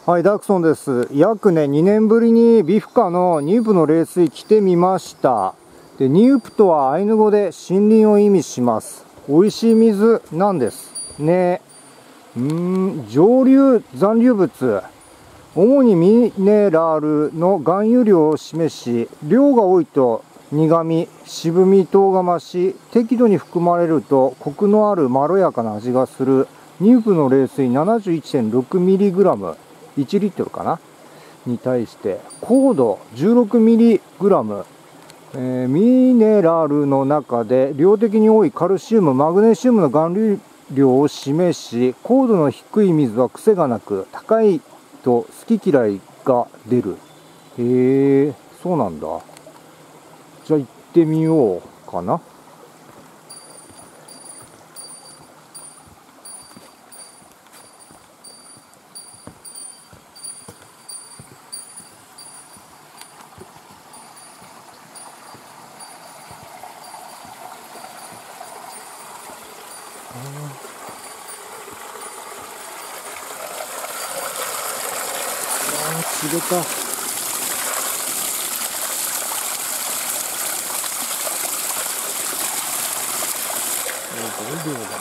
はい、ダークソンです。約ね、2年ぶりにビフカのニュープの冷水来てみました。で、ニュープとはアイヌ語で森林を意味します。美味しい水なんですね。上流残留物。主にミネラルの含有量を示し、量が多いと苦味、渋み等が増し、適度に含まれるとコクのあるまろやかな味がするニュープの冷水 71.6mg、1リットルかなに対して、硬度 16mg、ミネラルの中で量的に多いカルシウム、マグネシウムの含有量を示し、硬度の低い水は癖がなく、高いと好き嫌いが出る。へえ、そうなんだ。じゃあ行ってみようかな。釣れた。すごい量だな。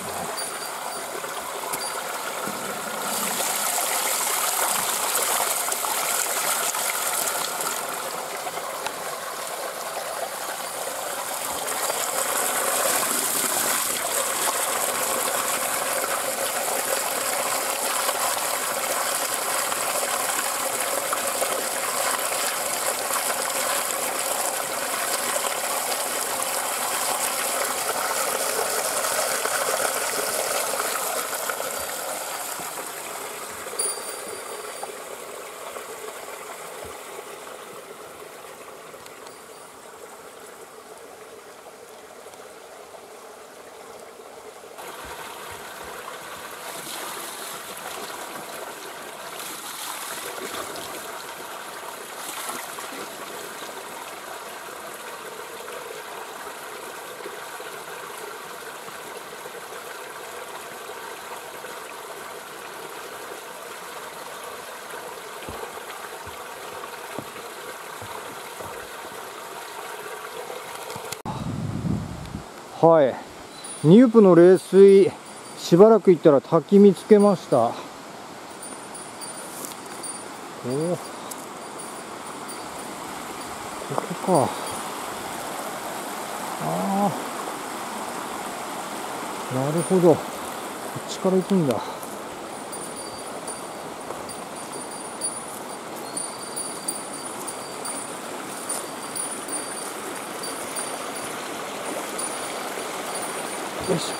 はい、ニュープの冷水、しばらく行ったら滝見つけました。お、ここか。ああ、なるほど、こっちから行くんだ。よいしょ。